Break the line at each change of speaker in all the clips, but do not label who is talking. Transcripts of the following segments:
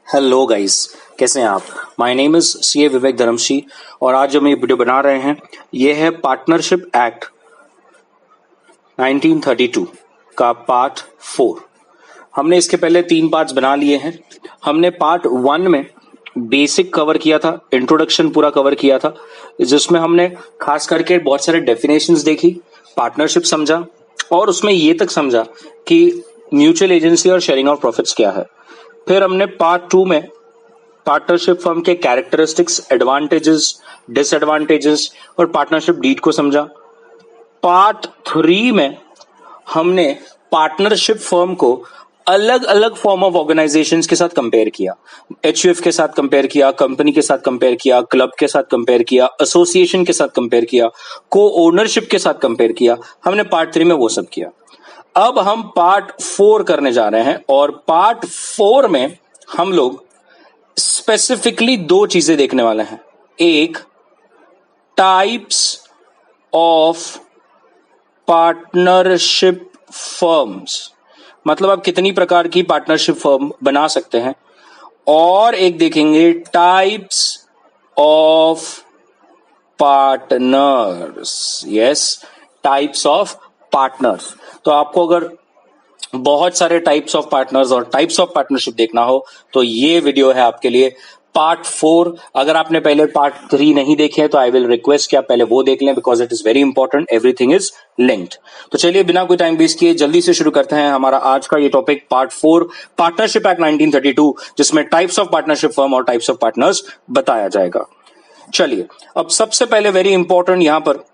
Hello guys, कैसे हैं आप। माय नेम इज सी ए विवेक धर्मशी और आज हम ये वीडियो बना रहे हैं। ये है पार्टनरशिप एक्ट 1932 का पार्ट 4। हमने इसके पहले 3 पार्ट्स बना लिए हैं। हमने पार्ट 1 में बेसिक कवर किया था, इंट्रोडक्शन पूरा कवर किया था, जिसमें हमने खास करके बहुत सारे डेफिनेशंस देखी, पार्टनरशिप समझा और उसमें ये तक समझा कि म्यूचुअल एजेंसी और शेयरिंग ऑफ प्रॉफिट्स क्या है। फिर हमने पार्ट 2 में पार्टनरशिप फर्म के कैरेक्टरिस्टिक्स, एडवांटेजेस, डिसएडवांटेजेस और पार्टनरशिप डीड को समझा। पार्ट 3 में हमने पार्टनरशिप फर्म को अलग अलग फॉर्म ऑफ ऑर्गेनाइजेशंस के साथ कंपेयर किया। एचयूएफ के साथ कंपेयर किया, कंपनी के साथ कंपेयर किया, क्लब के साथ कंपेयर किया, एसोसिएशन के साथ कंपेयर किया, को ओनरशिप के साथ कंपेयर किया। हमने पार्ट 3 में वो सब किया। अब हम पार्ट 4 करने जा रहे हैं और पार्ट 4 में हम लोग स्पेसिफिकली 2 चीजें देखने वाले हैं। एक, टाइप्स ऑफ पार्टनरशिप फर्म्स, मतलब आप कितनी प्रकार की पार्टनरशिप फर्म बना सकते हैं, और एक देखेंगे types of partners. Yes, types of partners. तो आपको अगर बहुत सारे टाइप्स ऑफ पार्टनर्स और टाइप्स ऑफ पार्टनरशिप देखना हो तो ये वीडियो है आपके लिए, पार्ट 4। अगर आपने पहले पार्ट 3 नहीं देखे हैं तो आई विल रिक्वेस्ट कि आप पहले वो देख लें, because it is very important, everything is linked. तो चलिए बिना कोई टाइम वेस्ट किए जल्दी से शुरू करते हैं हमारा आज का ये टॉपिक, पार्ट 4, पार्टनरशिप एक्ट 1932, जिसमें टाइप्स ऑफ पार्टनरशिप फर्म और टाइप्स ऑफ पार्टनर्स बताया जाएगा। चलिए, अब सबसे पहले वेरी इंपॉर्टेंट यहां पर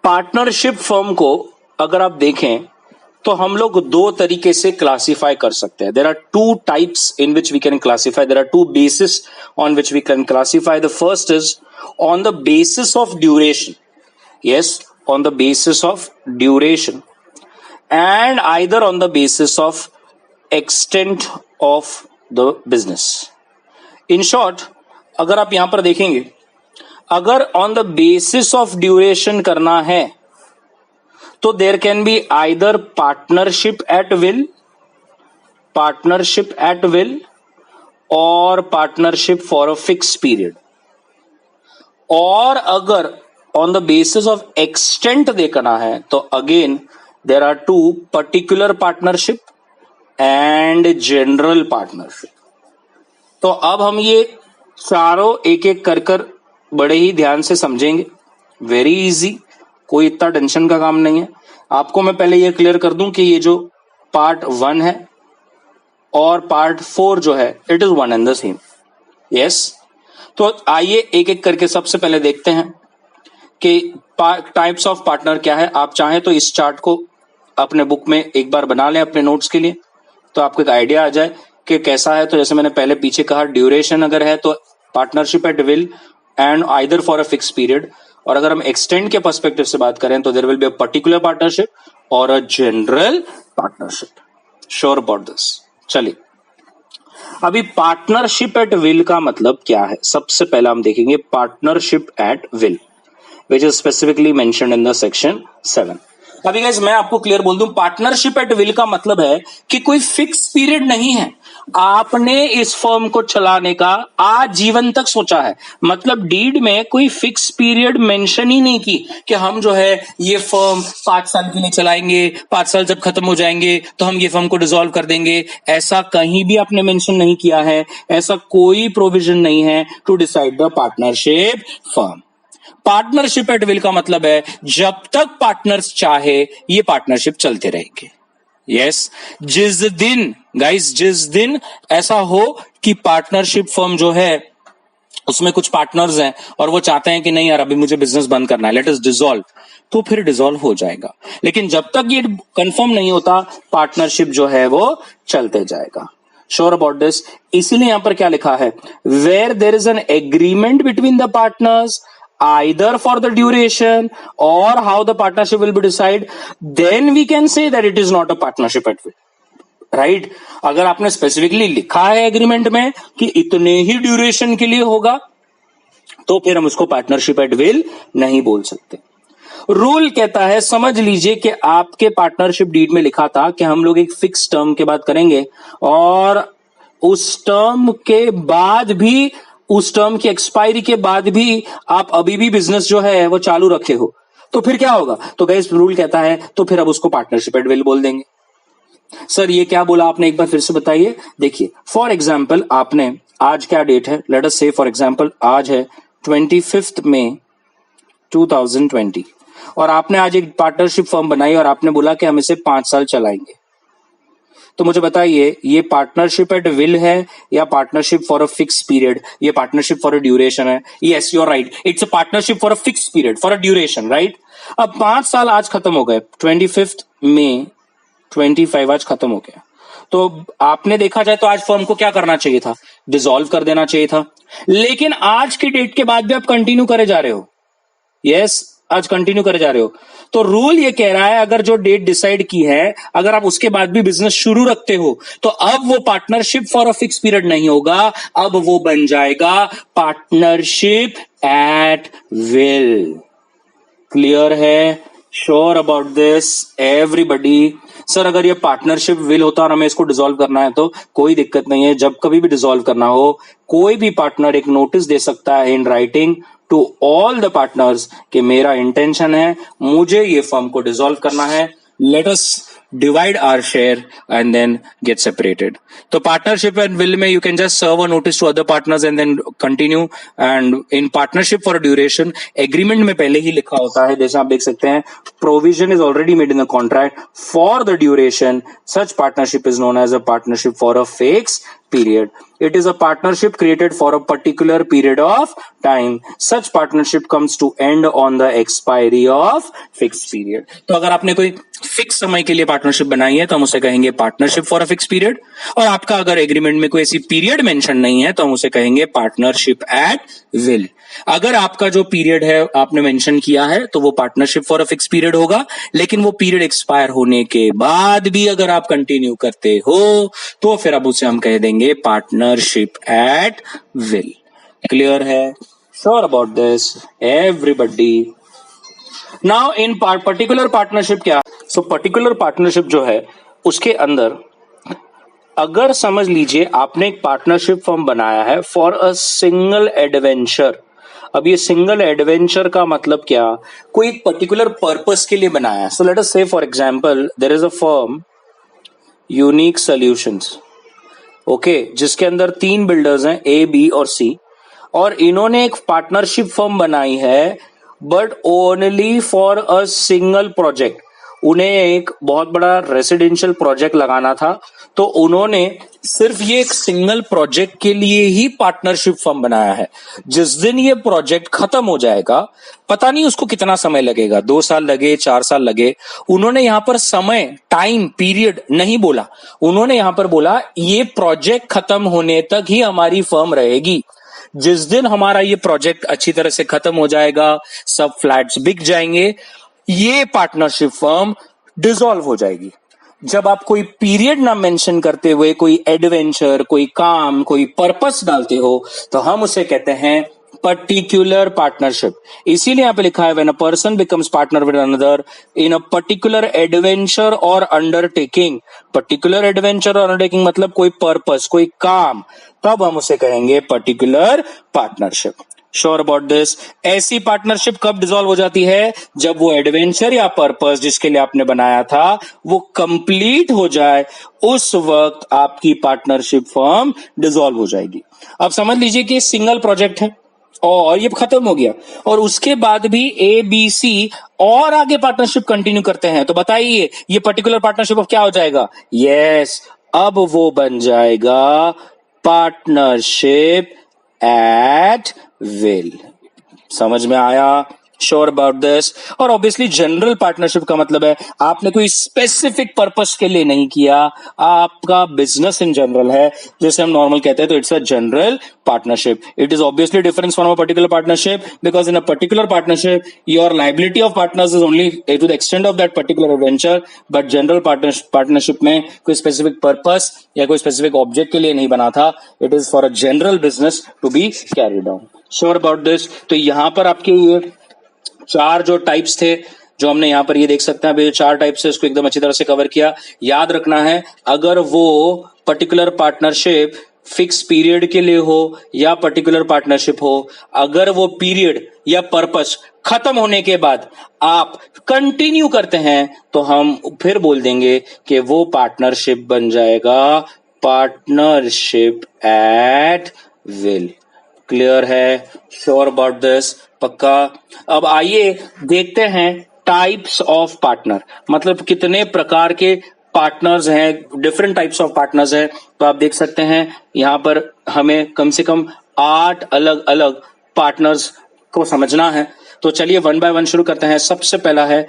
पार्टनरशिप फर्म को अगर आप देखें तो हम लोग 2 तरीके से क्लासिफाई कर सकते हैं। There are 2 types in which we can classify, there are 2 basis on which we can classify. The first is on the basis of duration, yes, on the basis of duration, and either on the basis of extent of the business. In short, अगर आप यहां पर देखेंगे, अगर on the basis of duration करना है तो there can be either partnership at will और partnership for a fix period. और अगर on the basis of extent देखना है तो again there are 2, particular partnership and general partnership. तो अब हम ये चारों एक एक कर बड़े ही ध्यान से समझेंगे। वेरी इजी, कोई इतना टेंशन का काम नहीं है। आपको मैं पहले ये क्लियर कर दूं कि ये जो पार्ट 1 है और पार्ट 4 जो है, it is one and the same. Yes, तो आइए एक एक करके सबसे पहले देखते हैं कि टाइप्स ऑफ पार्टनर क्या है। आप चाहें तो इस चार्ट को अपने बुक में एक बार बना लें अपने नोट्स के लिए, तो आपको एक आइडिया आ जाए कि कैसा है। तो जैसे मैंने पहले पीछे कहा, ड्यूरेशन अगर है तो partnership at will and either for a fix period, और अगर हम एक्सटेंड के पर्सपेक्टिव से बात करें तो there will be a particular partnership और a general partnership. Sure about this. चलिए, अभी पार्टनरशिप एट विल का मतलब क्या है। सबसे पहला हम देखेंगे partnership at will, which is specifically mentioned in the section 7। अभी गाइस मैं आपको क्लियर बोल दूं, पार्टनरशिप एट विल का मतलब है कि कोई फिक्स पीरियड नहीं है। आपने इस फर्म को चलाने का आजीवन तक सोचा है, मतलब डीड में कोई फिक्स पीरियड मेंशन ही नहीं की कि हम जो है ये फर्म 5 साल के लिए चलाएंगे, 5 साल जब खत्म हो जाएंगे तो हम ये फर्म को डिसॉल्व कर देंगे। ऐसा कहीं भी आपने मेंशन नहीं किया है, ऐसा कोई प्रोविजन नहीं है to decide the partnership firm. Partnership at will का मतलब है जब तक पार्टनर्स चाहे ये पार्टनरशिप चलते रहेंगे। यस, जिस दिन ऐसा हो कि पार्टनरशिप फर्म जो है उसमें कुछ पार्टनर्स हैं और वो चाहते हैं कि नहीं यार अभी मुझे बिजनेस बंद करना है, लेट अस डिसॉल्व, तो फिर डिसॉल्व हो जाएगा। लेकिन जब तक ये कंफर्म नहीं होता पार्टनरशिप जो है वो चलते जाएगा। Sure about this. इसीलिए यहां पर क्या लिखा है, where there is an agreement between the partners either for the duration or how the partnership will be decided, then we can say that it is not a partnership at will, right? अगर आपने specifically लिखा है agreement में कि इतने ही duration के लिए होगा तो फिर हम उसको पार्टनरशिप एट विल नहीं बोल सकते। रूल कहता है, समझ लीजिए कि आपके पार्टनरशिप डीड में लिखा था कि हम लोग एक फिक्स टर्म के बाद करेंगे और उस टर्म के बाद भी, उस टर्म की एक्सपायरी के बाद भी आप अभी भी बिजनेस जो है वो चालू रखे हो, तो फिर क्या होगा? तो गाइस रूल कहता है तो फिर अब उसको पार्टनरशिप एट विल बोल देंगे। सर ये क्या बोला आपने, एक बार फिर से बताइए। देखिए फॉर एग्जाम्पल आपने, आज क्या डेट है, late us say for example आज है 25 मई 2020, और आपने आज एक पार्टनरशिप फर्म बनाई और आपने बोला कि हम इसे 5 साल चलाएंगे। तो मुझे बताइए ये पार्टनरशिप एट विल है या partnership for a fix period? ये पार्टनरशिप फॉर अ ड्यूरेशन है। Yes you are right, it's a partnership for a fix period, for a duration, right. अब 5 साल आज खत्म हो गए, 25 मई 25 आज खत्म हो गया। तो आपने देखा जाए तो आज फर्म को क्या करना चाहिए था? डिसॉल्व कर देना चाहिए था। लेकिन आज की डेट के बाद भी आप कंटिन्यू करे जा रहे हो। यस आज कंटिन्यू करे जा रहे हो। तो रूल ये कह रहा है अगर जो डेट डिसाइड की है, अगर आप उसके बाद भी बिजनेस शुरू रखते हो, तो अब वो partnership for a fix period नहीं होगा, अब वो बन जाएगा पार्टनरशिप एट विल। क्लियर है? Sure about this everybody? Sir अगर ये पार्टनरशिप विल होता और हमें इसको डिसॉल्व करना है तो कोई दिक्कत नहीं है। जब कभी भी डिसॉल्व करना हो, कोई भी पार्टनर एक नोटिस दे सकता है in writing to all the partners कि मेरा इंटेंशन है, मुझे ये फर्म को डिसॉल्व करना है, let us divide our share and then get separated. तो partnership and will में you can just serve a notice to other partners and then continue, and in partnership for a duration agreement में पहले ही लिखा होता है, जैसे आप देख सकते हैं provision is already made in the contract for the duration, such partnership is known as a partnership for a fixed period. It is a partnership created for a particular period of time. Such partnership comes to end on the expiry of fixed period. तो अगर आपने कोई fix समय के लिए partnership बनाई है तो हम उसे कहेंगे partnership for a fix period, और आपका अगर एग्रीमेंट में कोई ऐसी पीरियड मेंशन नहीं है तो हम उसे कहेंगे पार्टनरशिप एट विल। अगर आपका जो पीरियड है आपने मेंशन किया है तो वो partnership for a fix period होगा, लेकिन वो पीरियड एक्सपायर होने के बाद भी अगर आप कंटिन्यू करते हो तो फिर अब उसे हम कह देंगे पार्टनरशिप एट विल। क्लियर है? Sure about this everybody? Now in particular partnership क्या? सो पर्टिकुलर पार्टनरशिप जो है उसके अंदर अगर समझ लीजिए आपने एक पार्टनरशिप फर्म बनाया है फॉर अ सिंगल एडवेंचर। अब ये सिंगल एडवेंचर का मतलब क्या? कोई एक पर्टिकुलर पर्पस के लिए बनाया है। सो let us say for example there is a firm Unique Solutions, okay, जिसके अंदर 3 बिल्डर्स हैं ए बी और सी, और इन्होंने एक पार्टनरशिप फर्म बनाई है but only for a single project. उन्हें एक बहुत बड़ा रेसिडेंशियल प्रोजेक्ट लगाना था, तो उन्होंने सिर्फ ये एक सिंगल प्रोजेक्ट के लिए ही पार्टनरशिप फर्म बनाया है। जिस दिन ये प्रोजेक्ट खत्म हो जाएगा, पता नहीं उसको कितना समय लगेगा, 2 साल लगे 4 साल लगे, उन्होंने यहां पर समय, टाइम पीरियड नहीं बोला। उन्होंने यहां पर बोला ये प्रोजेक्ट खत्म होने तक ही हमारी फर्म रहेगी। जिस दिन हमारा ये प्रोजेक्ट अच्छी तरह से खत्म हो जाएगा, सब फ्लैट्स बिक जाएंगे, ये पार्टनरशिप फर्म डिसॉल्व हो जाएगी। जब आप कोई पीरियड ना मेंशन करते हुए कोई एडवेंचर, कोई काम, कोई पर्पस डालते हो तो हम उसे कहते हैं पर्टिकुलर पार्टनरशिप। इसीलिए यहां पे लिखा है when a person becomes partner with another in a particular adventure और अंडरटेकिंग। पर्टिकुलर एडवेंचर और अंडरटेकिंग मतलब कोई पर्पस, कोई काम, तब हम उसे कहेंगे particular partnership. Sure about this? ऐसी पार्टनरशिप कब डिसॉल्व हो जाती है? जब वो एडवेंचर या पर्पस जिसके लिए आपने बनाया था वो कंप्लीट हो जाए, उस वक्त आपकी पार्टनरशिप फर्म डिसॉल्व हो जाएगी। अब समझ लीजिए कि सिंगल प्रोजेक्ट है और ये खत्म हो गया, और उसके बाद भी ए बी सी और आगे पार्टनरशिप कंटिन्यू करते हैं, तो बताइए ये पर्टिकुलर पार्टनरशिप अब क्या हो जाएगा? यस, अब वो बन जाएगा पार्टनरशिप एट विल। समझ में आया? Sure about this? और ऑब्वियसली जनरल पार्टनरशिप का मतलब है आपने कोई स्पेसिफिक पर्पस के लिए नहीं किया, आपका बिजनेस इन जनरल है, जैसे हम नॉर्मल कहते हैं, तो it's a general partnership. It is obviously difference from a particular partnership because in a particular partnership your liability of partners is only to the extent of that particular adventure, but general partnership में कोई specific purpose या कोई specific object के लिए नहीं बना था। It is for a general business to be carried out. Sure about this? तो यहां पर आपके ये 4 जो टाइप्स थे, जो हमने यहां पर ये देख सकते हैं, अभी 4 टाइप्स है, इसको एकदम अच्छी तरह से कवर किया। याद रखना है अगर वो पर्टिकुलर पार्टनरशिप फिक्स पीरियड के लिए हो या पर्टिकुलर पार्टनरशिप हो, अगर वो पीरियड या पर्पस खत्म होने के बाद आप कंटिन्यू करते हैं तो हम फिर बोल देंगे कि वो पार्टनरशिप बन जाएगा पार्टनरशिप एट विल। क्लियर है? Sure about this? पक्का? अब आइए देखते हैं टाइप्स ऑफ पार्टनर, मतलब कितने प्रकार के पार्टनर्स हैं, डिफरेंट टाइप्स ऑफ पार्टनर्स हैं। तो आप देख सकते हैं यहां पर हमें कम से कम 8 अलग अलग पार्टनर्स को समझना है। तो चलिए वन बाय वन शुरू करते हैं। सबसे पहला है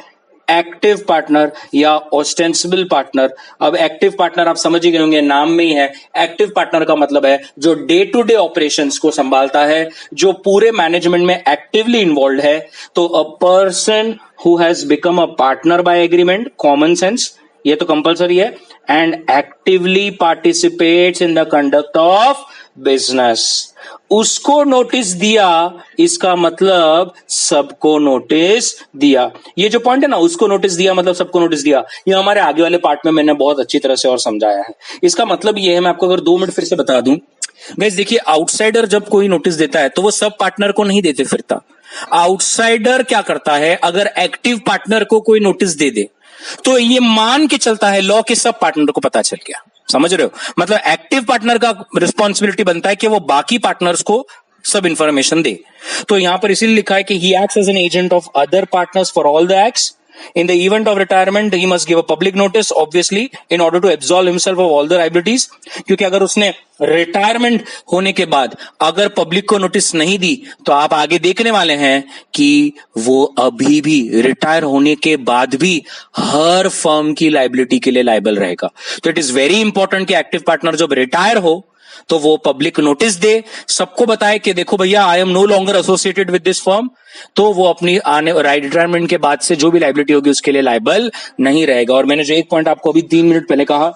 एक्टिव पार्टनर या ऑस्टेंसिबल पार्टनर। अब एक्टिव पार्टनर आप समझ ही गए होंगे, नाम में ही है। एक्टिव पार्टनर का मतलब है जो डे टू डे ऑपरेशंस को संभालता है, जो पूरे मैनेजमेंट में एक्टिवली इन्वॉल्व है। तो a person who has become a partner by agreement, common sense, ये तो कंपल्सरी है, and actively participates in the conduct of business. उसको नोटिस दिया, इसका मतलब सबको नोटिस दिया। ये जो पॉइंट है ना, उसको नोटिस दिया मतलब सबको नोटिस दिया, ये हमारे आगे वाले पार्ट में मैंने बहुत अच्छी तरह से और समझाया है। इसका मतलब ये है, मैं आपको अगर 2 मिनट फिर से बता दूं। गाइस देखिए, आउटसाइडर जब कोई नोटिस देता है तो वो सब पार्टनर को नहीं देते फिरता। आउटसाइडर क्या करता है, अगर एक्टिव पार्टनर को कोई नोटिस दे दे तो ये मान के चलता है लॉ के सब पार्टनर को पता चल गया। समझ रहे हो? मतलब एक्टिव पार्टनर का रिस्पॉन्सिबिलिटी बनता है कि वो बाकी पार्टनर्स को सब इंफॉर्मेशन दे। तो यहां पर इसीलिए लिखा है कि he acts as an agent of other partners for all the acts. In the event of retirement, he must give a public notice, obviously, in order to absolve himself of all the liabilities. क्योंकि अगर उसने retirement होने के बाद अगर public को notice नहीं दी तो आप आगे देखने वाले हैं कि वो अभी भी रिटायर होने के बाद भी हर फर्म की लाइबिलिटी के लिए लाइबल रहेगा। तो इट इज वेरी इंपॉर्टेंट कि एक्टिव पार्टनर जब रिटायर हो तो वो पब्लिक नोटिस दे, सबको बताए कि देखो भैया, I am no longer associated with this firm. तो वो अपनी आने रिटायरमेंट के बाद से जो भी लाइबिलिटी होगी उसके लिए लाइबल नहीं रहेगा। और मैंने जो एक पॉइंट आपको अभी 3 मिनट पहले कहा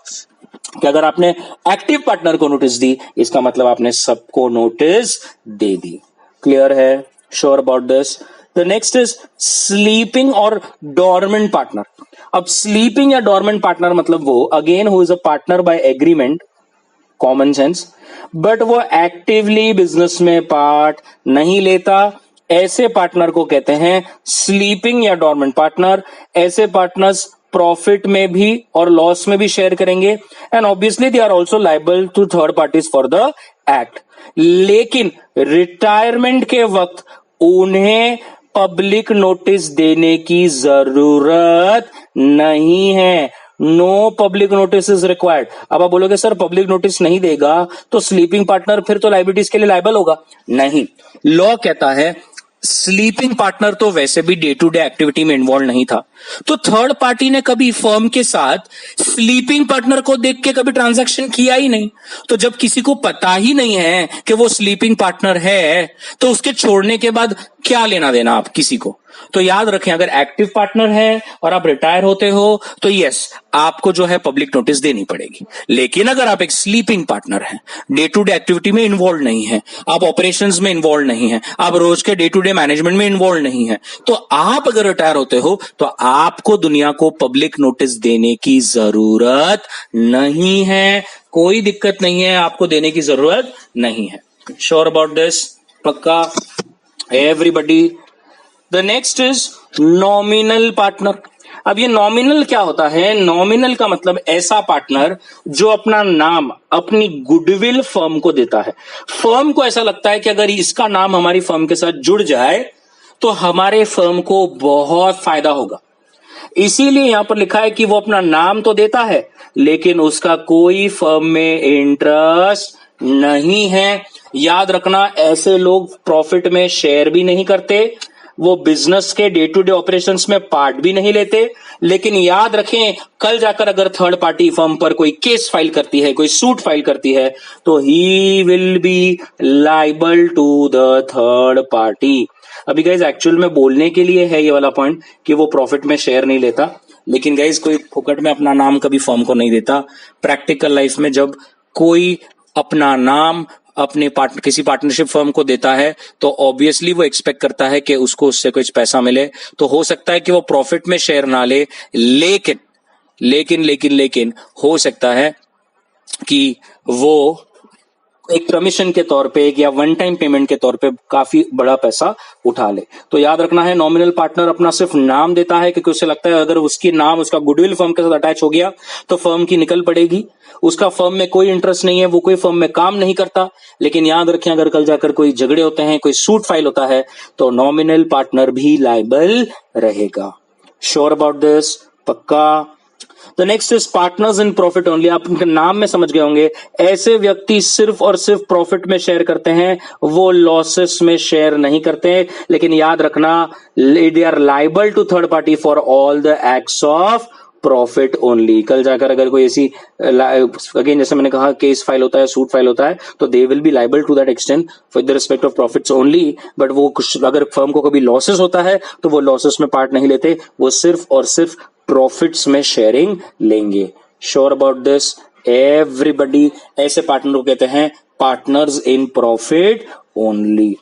कि अगर आपने एक्टिव पार्टनर को नोटिस दी, इसका मतलब आपने सबको नोटिस दे दी। क्लियर है? Sure about this? The next is sleeping और डॉर्मेंट पार्टनर। अब स्लीपिंग या डॉर्मेंट पार्टनर मतलब वो again who is a partner by agreement, common sense, but वो एक्टिवली बिजनेस में पार्ट नहीं लेता। ऐसे पार्टनर को कहते हैं स्लीपिंग या डॉर्मेंट पार्टनर। ऐसे पार्टनर्स प्रॉफिट में भी और लॉस में भी शेयर करेंगे, and obviously they are also liable to third parties for the act. लेकिन रिटायरमेंट के वक्त उन्हें पब्लिक नोटिस देने की जरूरत नहीं है। No public notice is required. अब आप बोलोगे सर पब्लिक नोटिस नहीं देगा तो स्लीपिंग पार्टनर फिर तो लाइबिलिटीज के लिए लाइबल होगा। नहीं, लॉ कहता है स्लीपिंग पार्टनर तो वैसे भी डे टू डे एक्टिविटी में इन्वॉल्व नहीं था, तो थर्ड पार्टी ने कभी फर्म के साथ स्लीपिंग पार्टनर को देख के कभी ट्रांजैक्शन किया ही नहीं। तो जब किसी को पता ही नहीं है कि वो स्लीपिंग पार्टनर है तो उसके छोड़ने के बाद क्या लेना देना आप किसी को। तो याद रखें, अगर एक्टिव पार्टनर है और आप रिटायर होते हो तो यस, आपको जो है पब्लिक नोटिस देनी पड़ेगी। लेकिन अगर आप एक स्लीपिंग पार्टनर हैं, डे टू डे एक्टिविटी में इन्वॉल्व नहीं है, आप ऑपरेशंस में इन्वॉल्व नहीं है, आप रोज के डे टू डे मैनेजमेंट में इन्वॉल्व नहीं है, तो आप अगर रिटायर होते हो तो आपको दुनिया को पब्लिक नोटिस देने की जरूरत नहीं है। कोई दिक्कत नहीं है, आपको देने की जरूरत नहीं है। Sure about this? पक्का? Everybody? The next is nominal partner. अब ये नॉमिनल क्या होता है? नॉमिनल का मतलब ऐसा पार्टनर जो अपना नाम, अपनी गुडविल फर्म को देता है। फर्म को ऐसा लगता है कि अगर इसका नाम हमारी फर्म के साथ जुड़ जाए तो हमारे फर्म को बहुत फायदा होगा। इसीलिए यहां पर लिखा है कि वो अपना नाम तो देता है लेकिन उसका कोई फर्म में इंटरेस्ट नहीं है। याद रखना, ऐसे लोग प्रॉफिट में शेयर भी नहीं करते, वो बिजनेस के डे टू डे ऑपरेशंस में पार्ट भी नहीं लेते। लेकिन याद रखें, कल जाकर अगर थर्ड पार्टी फर्म पर कोई केस फाइल करती है, कोई सूट फाइल करती है, तो he will be liable to the third party. अभी गाइज एक्चुअल में बोलने के लिए है ये वाला पॉइंट कि वो प्रॉफिट में शेयर नहीं लेता, लेकिन गाइज कोई फुकट में अपना नाम कभी फर्म को नहीं देता। प्रैक्टिकल लाइफ में जब कोई अपना नाम अपने किसी पार्टनरशिप फर्म को देता है तो ऑब्वियसली वो एक्सपेक्ट करता है कि उसको उससे कुछ पैसा मिले। तो हो सकता है कि वो प्रॉफिट में शेयर ना ले, लेकिन हो सकता है कि वो एक कमीशन के तौर पे एक या वन टाइम पेमेंट के तौर पे काफी बड़ा पैसा उठा ले। तो याद रखना है, नॉमिनल पार्टनर अपना सिर्फ नाम देता है क्योंकि उसे लगता है अगर उसकी नाम, उसका गुडविल फर्म के साथ अटैच हो गया तो फर्म की निकल पड़ेगी। उसका फर्म में कोई इंटरेस्ट नहीं है, वो कोई फर्म में काम नहीं करता। लेकिन याद रखें, अगर कल जाकर कोई झगड़े होते हैं, कोई सूट फाइल होता है, तो नॉमिनल पार्टनर भी लायबल रहेगा। Sure about this? पक्का? The next is partners in profit only. आप उनके नाम में समझ गए होंगे, ऐसे व्यक्ति सिर्फ और सिर्फ प्रॉफिट में शेयर करते हैं, वो लॉसेस में शेयर नहीं करते। लेकिन याद रखना, they are liable to third party for all the acts of profit only. कल जाकर अगर कोई ऐसी, अगेन जैसे मैंने कहा, केस फाइल होता है, सूट फाइल होता है, तो they will be liable to that extent for the respect of profits only. But वो अगर फर्म को कभी लॉसेस होता है तो वो लॉसेस में पार्ट नहीं लेते, वो सिर्फ और सिर्फ प्रॉफिट्स में शेयरिंग लेंगे। Sure about this everybody? ऐसे पार्टनर को कहते हैं partners in profit only.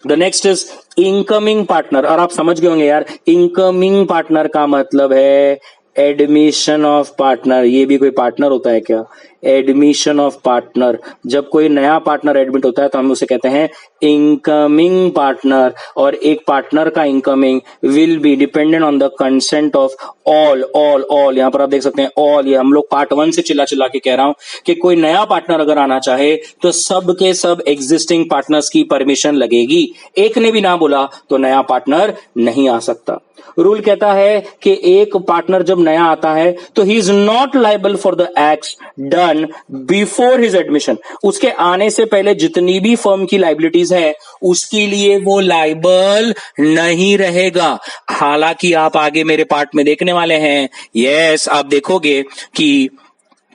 The next is incoming partner. और आप समझ गए होंगे यार, इनकमिंग पार्टनर का मतलब है एडमिशन ऑफ पार्टनर। ये भी कोई पार्टनर होता है क्या? Admission of partner. जब कोई नया पार्टनर एडमिट होता है तो हम उसे कहते हैं इनकमिंग पार्टनर। और एक पार्टनर का incoming will be dependent on the consent of all. यहां पर आप देख सकते हैं ऑल, ये हम लोग पार्ट 1 से चिल्ला चिल्ला के कह रहा हूं कि कोई नया पार्टनर अगर आना चाहे तो सब के सब एग्जिस्टिंग पार्टनर्स की परमिशन लगेगी। एक ने भी ना बोला तो नया पार्टनर नहीं आ सकता। रूल कहता है कि एक पार्टनर जब नया आता है तो ही is not liable for the acts done before his admission. उसके आने से पहले जितनी भी फर्म की लाइबिलिटीज है उसके लिए वो लाइबल नहीं रहेगा। हालांकि आप आगे मेरे पार्ट में देखने वाले हैं, यस, आप देखोगे कि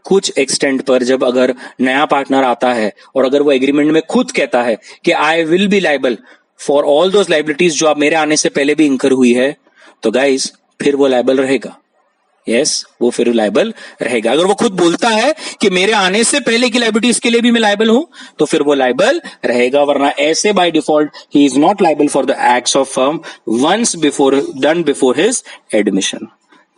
कुछ एक्सटेंट पर जब अगर नया पार्टनर आता है और अगर वो एग्रीमेंट में खुद कहता है कि आई will be liable for all those liabilities जो आप मेरे आने से पहले भी इंकर हुई है, तो गाइस फिर वो लायबल रहेगा। यस, वो फिर लायबल रहेगा। अगर वो खुद बोलता है कि मेरे आने से पहले की लायबिलिटीज के लिए भी मैं लायबल हूं, तो फिर वो लायबल रहेगा। वरना ऐसे by default he is not liable for the acts of firm once before done before his admission.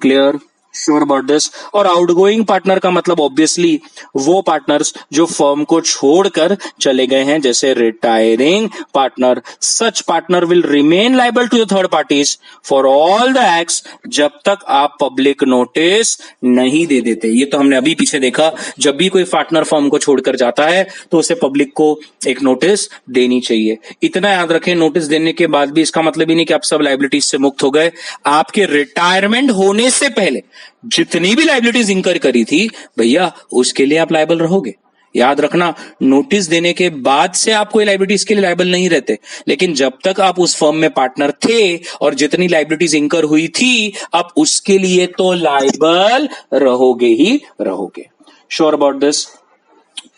Clear? Sure about this? और आउटगोइंग पार्टनर का मतलब ऑब्वियसली वो पार्टनर्स जो फर्म को छोड़कर चले गए हैं, जैसे retiring partner. Such partner will remain liable to the third parties for all the acts जब तक आप पब्लिक नोटिस नहीं दे देते। ये तो हमने अभी पीछे देखा, जब भी कोई पार्टनर फर्म को छोड़कर जाता है तो उसे पब्लिक को एक नोटिस देनी चाहिए। इतना याद रखें, नोटिस देने के बाद भी इसका मतलब ही नहीं कि आप सब लाइबिलिटीज से मुक्त हो गए। आपके रिटायरमेंट होने से पहले जितनी भी लाइबिलिटीज इंकर करी थी भैया, उसके लिए आप लायबल रहोगे। याद रखना, नोटिस देने के बाद से आप कोई लाइबिलिटीज के लिए लायबल नहीं रहते, लेकिन जब तक आप उस फर्म में पार्टनर थे और जितनी लाइबिलिटीज इंकर हुई थी, आप उसके लिए तो लायबल रहोगे ही रहोगे। Sure about this?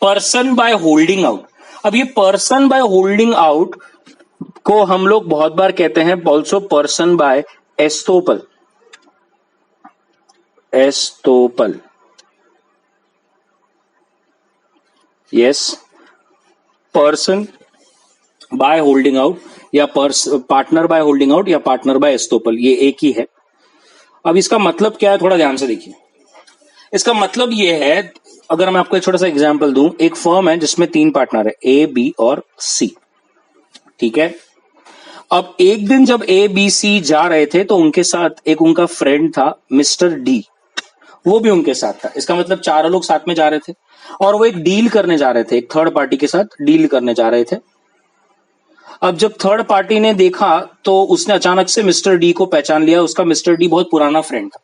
Person by holding out. अब ये पर्सन बाय होल्डिंग आउट को हम लोग बहुत बार कहते हैं also person by estoppel. Estoppel, yes, person by holding out या पार्टनर बाय होल्डिंग आउट या पार्टनर बाय एस्टोपल, ये एक ही है। अब इसका मतलब क्या है, थोड़ा ध्यान से देखिए। इसका मतलब ये है, अगर मैं आपको एक छोटा सा एग्जांपल दूं, एक फर्म है जिसमें 3 पार्टनर है, ए, बी और सी। ठीक है। अब एक दिन जब ए, बी, सी जा रहे थे तो उनके साथ एक उनका फ्रेंड था मिस्टर डी, वो भी उनके साथ था। इसका मतलब 4 लोग साथ में जा रहे थे और वो एक डील करने जा रहे थे, एक थर्ड पार्टी के साथ डील करने जा रहे थे। अब जब थर्ड पार्टी ने देखा तो उसने अचानक से मिस्टर डी को पहचान लिया। उसका मिस्टर डी बहुत पुराना फ्रेंड था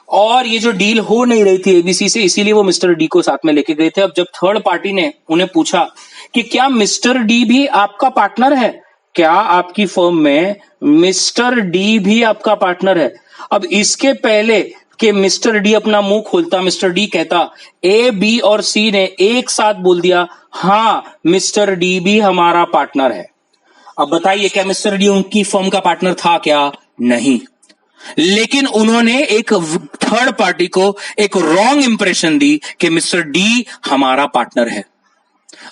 और ये जो डील हो नहीं रही थी एबीसी से, इसीलिए वो मिस्टर डी को साथ में लेके गए थे। अब जब थर्ड पार्टी ने उन्हें पूछा कि क्या मिस्टर डी भी आपका पार्टनर है, क्या आपकी फर्म में मिस्टर डी भी आपका पार्टनर है? अब इसके पहले कि मिस्टर डी अपना मुंह खोलता, मिस्टर डी कहता, ए, बी और सी ने एक साथ बोल दिया, हां मिस्टर डी भी हमारा पार्टनर है। अब बताइए, क्या मिस्टर डी उनकी फर्म का पार्टनर था क्या? नहीं। लेकिन उन्होंने एक थर्ड पार्टी को एक रॉन्ग इंप्रेशन दी कि मिस्टर डी हमारा पार्टनर है।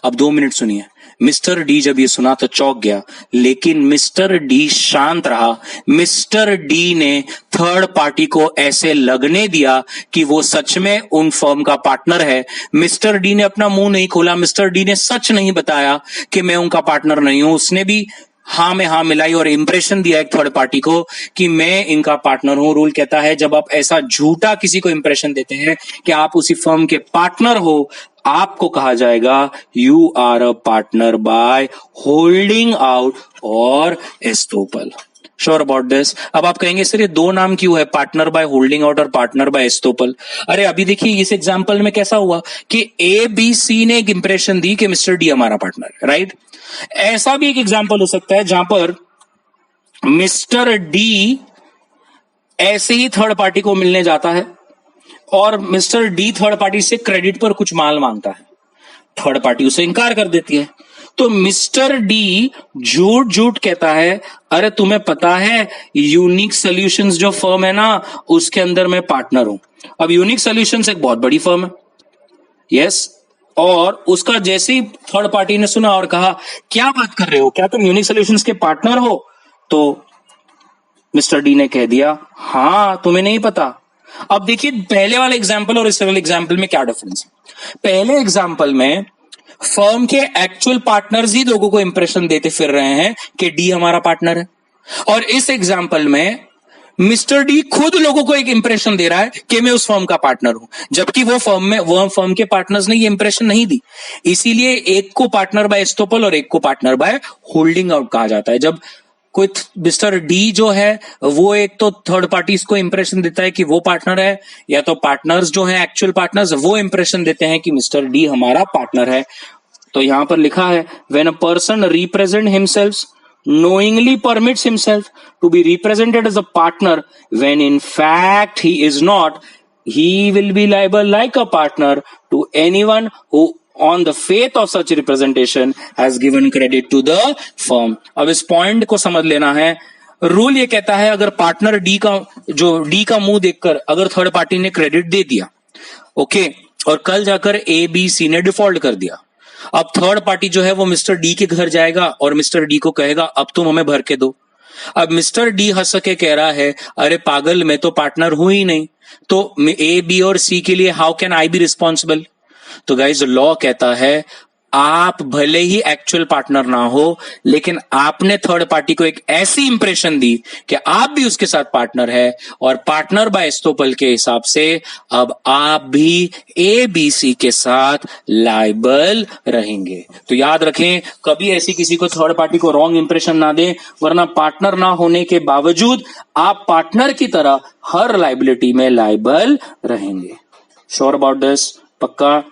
अब 2 मिनट सुनिए। मिस्टर डी जब ये सुना तो चौंक गया, लेकिन मिस्टर डी शांत रहा। मिस्टर डी ने थर्ड पार्टी को ऐसे लगने दिया कि वो सच में उन फर्म का पार्टनर है। मिस्टर डी ने अपना मुंह नहीं खोला, मिस्टर डी ने सच नहीं बताया कि मैं उनका पार्टनर नहीं हूं। उसने भी हाँ में हाँ मिलाई और इंप्रेशन दिया एक थर्ड पार्टी को कि मैं इनका पार्टनर हूं। रूल कहता है जब आप ऐसा झूठा किसी को इंप्रेशन देते हैं कि आप उसी फर्म के पार्टनर हो, आपको कहा जाएगा you are a partner by holding out और एस्टोपल। Sure about this? अब आप कहेंगे सर ये 2 नाम क्यों है, पार्टनर बाय होल्डिंग आउट और पार्टनर बाय एस्टोपल? अरे अभी देखिए इस एग्जांपल में कैसा हुआ कि ए बी सी ने एक इंप्रेशन दी कि मिस्टर डी हमारा पार्टनर है, राइट? ऐसा भी एक एग्जांपल हो सकता है जहां पर मिस्टर डी ऐसे ही थर्ड पार्टी को मिलने जाता है और मिस्टर डी थर्ड पार्टी से क्रेडिट पर कुछ माल मांगता है, थर्ड पार्टी उसे इंकार कर देती है। तो मिस्टर डी झूठ झूठ कहता है, अरे तुम्हें पता है यूनिक सॉल्यूशंस जो फर्म है ना उसके अंदर मैं पार्टनर हूं। अब यूनिक सॉल्यूशंस एक बहुत बड़ी फर्म है, यस। और उसका जैसे ही थर्ड पार्टी ने सुना और कहा क्या बात कर रहे हो, क्या तुम यूनिक सॉल्यूशंस के पार्टनर हो? तो मिस्टर डी ने कह दिया हां, तुम्हें नहीं पता। अब देखिए पहले वाले एग्जाम्पल और इस वाले एग्जाम्पल में क्या डिफरेंस है। पहले एग्जाम्पल में फर्म के एक्चुअल पार्टनर्स ही लोगों को इंप्रेशन देते फिर रहे हैं कि डी हमारा पार्टनर है, और इस एग्जाम्पल में मिस्टर डी खुद लोगों को एक इंप्रेशन दे रहा है कि मैं उस फर्म का पार्टनर हूं, जबकि वो फर्म के पार्टनर्स ने ये इंप्रेशन नहीं दी। इसीलिए एक को पार्टनर बाय एस्टोपल और एक को पार्टनर बाय होल्डिंग आउट कहा जाता है। जब कोई मिस्टर डी जो है वो एक तो थर्ड पार्टीज को इंप्रेशन देता है कि वो पार्टनर है, या तो पार्टनर्स जो है एक्चुअल पार्टनर्स वो इंप्रेशन देते हैं कि मिस्टर डी हमारा पार्टनर है। तो यहां पर लिखा है when a person represent himself knowingly permits himself to be represented as a partner when in fact he is not, he will be liable like a partner to anyone who on the faith of such representation has given credit to the firm। अब इस point को समझ लेना है। Rule ये कहता है अगर पार्टनर डी का मुंह देखकर अगर थर्ड पार्टी ने क्रेडिट दे दिया, ओके, और कल जाकर ए बी सी ने डिफॉल्ट कर दिया, अब थर्ड पार्टी जो है वो मिस्टर डी के घर जाएगा और मिस्टर डी को कहेगा अब तुम हमें भर के दो। अब मिस्टर डी हंस के कह रहा है अरे पागल, मैं तो पार्टनर हूं ही नहीं, तो ए बी और सी के लिए how can I be responsible? तो गाइस लॉ कहता है आप भले ही एक्चुअल पार्टनर ना हो, लेकिन आपने थर्ड पार्टी को एक ऐसी इंप्रेशन दी कि आप भी उसके साथ पार्टनर है, और पार्टनर बाय एस्टोपल के हिसाब से अब आप भी ए बी सी के साथ लायबल रहेंगे। तो याद रखें कभी ऐसी किसी को थर्ड पार्टी को रॉन्ग इंप्रेशन ना दें, वरना पार्टनर ना होने के बावजूद आप पार्टनर की तरह हर लायबिलिटी में लायबल रहेंगे। Sure about this? पक्का?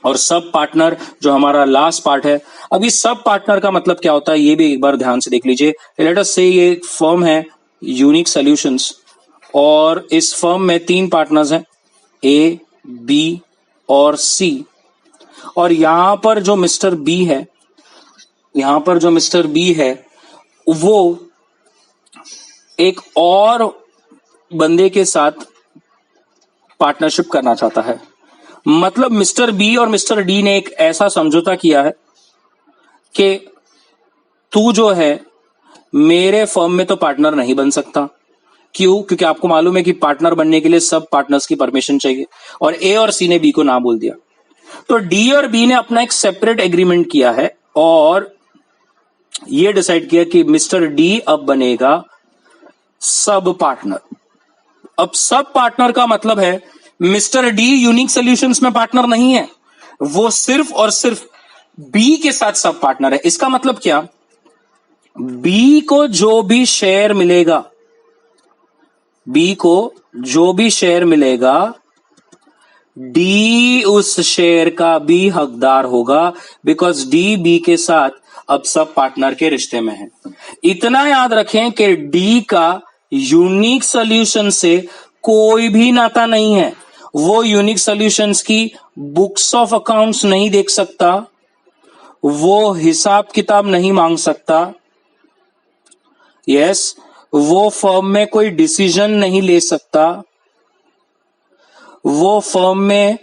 और सब पार्टनर जो हमारा लास्ट पार्ट है, अभी सब पार्टनर का मतलब क्या होता है ये भी एक बार ध्यान से देख लीजिए। लेट अस से ये एक फर्म है यूनिक सॉल्यूशंस, और इस फर्म में 3 पार्टनर्स हैं ए बी और सी, और यहां पर जो मिस्टर बी है वो एक और बंदे के साथ पार्टनरशिप करना चाहता है। मतलब मिस्टर बी और मिस्टर डी ने एक ऐसा समझौता किया है कि तू जो है मेरे फर्म में तो पार्टनर नहीं बन सकता। क्यों? क्योंकि आपको मालूम है कि पार्टनर बनने के लिए सब पार्टनर्स की परमिशन चाहिए, और ए और सी ने बी को ना बोल दिया। तो डी और बी ने अपना एक सेपरेट एग्रीमेंट किया है और यह डिसाइड किया कि मिस्टर डी अब बनेगा सब पार्टनर। अब सब पार्टनर का मतलब है मिस्टर डी यूनिक सॉल्यूशंस में पार्टनर नहीं है, वो सिर्फ और सिर्फ बी के साथ सब पार्टनर है। इसका मतलब क्या? बी को जो भी शेयर मिलेगा, डी उस शेयर का भी हकदार होगा, बिकॉज डी बी के साथ अब सब पार्टनर के रिश्ते में है। इतना याद रखें कि डी का यूनिक सॉल्यूशन से कोई भी नाता नहीं है। वो यूनिक सॉल्यूशंस की बुक्स ऑफ अकाउंट्स नहीं देख सकता, वो हिसाब किताब नहीं मांग सकता, यस, वो फर्म में कोई डिसीजन नहीं ले सकता, वो फर्म में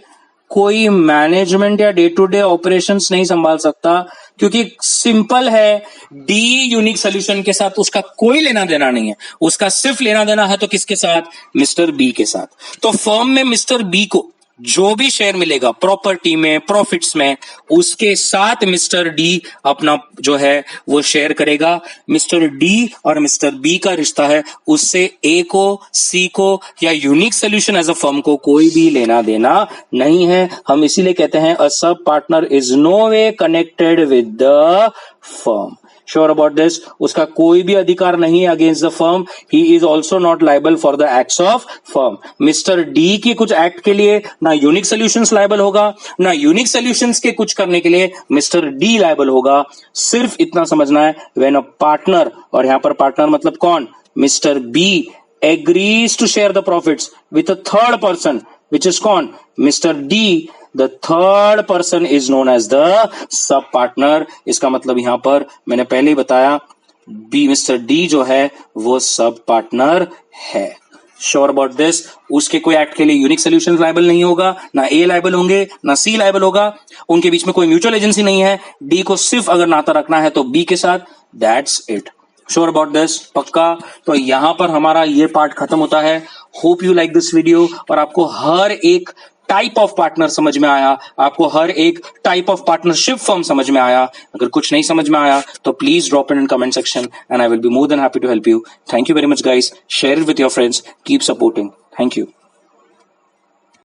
कोई मैनेजमेंट या डे टू डे ऑपरेशंस नहीं संभाल सकता, क्योंकि सिंपल है, डी यूनिक सोल्यूशन के साथ उसका कोई लेना देना नहीं है, उसका सिर्फ लेना देना है तो किसके साथ, मिस्टर बी के साथ। तो फर्म में मिस्टर बी को जो भी शेयर मिलेगा प्रॉपर्टी में, प्रॉफिट्स में, उसके साथ मिस्टर डी अपना जो है वो शेयर करेगा। मिस्टर डी और मिस्टर बी का रिश्ता है, उससे ए को, सी को या Unique Solution as a firm को कोई भी लेना देना नहीं है। हम इसीलिए कहते हैं a sub partner is no way connected with the firm. Sure about this, उसका कोई भी अधिकार नहीं है against the firm, he is also not liable for the acts of firm. Mister D के कुछ एक्ट के लिए ना यूनिक सोल्यूशंस लाइबल होगा, ना यूनिक सोल्यूशंस के कुछ करने के लिए मिस्टर डी लाइबल होगा। सिर्फ इतना समझना है, व्हेन अ पार्टनर, और यहां पर पार्टनर मतलब कौन, mister B agrees to share the profits with a third person which is कौन, mister D, the third person is known as the sub partner। इसका मतलब यहां पर मैंने पहले ही बताया, बी मिस्टर डी जो है वो सब पार्टनर है। श्योर अबाउट दिस, उसके कोई एक्ट के लिए यूनिक सोल्यूशन लाइबल नहीं होगा, ना ए लाइबल होंगे ना सी लाइबल होगा, उनके बीच में कोई म्यूचुअल एजेंसी नहीं है। डी को सिर्फ अगर नाता रखना है तो बी के साथ, that's it. Sure about this, पक्का। तो यहां पर हमारा ये पार्ट खत्म होता है। Hope you like this video, और आपको हर एक टाइप ऑफ पार्टनर समझ में आया, आपको हर एक टाइप ऑफ पार्टनरशिप फर्म समझ में आया। अगर कुछ नहीं समझ में आया तो please drop it in comment section and I will be more than happy to help you. Thank you very much guys, share it with your friends, keep supporting, thank you.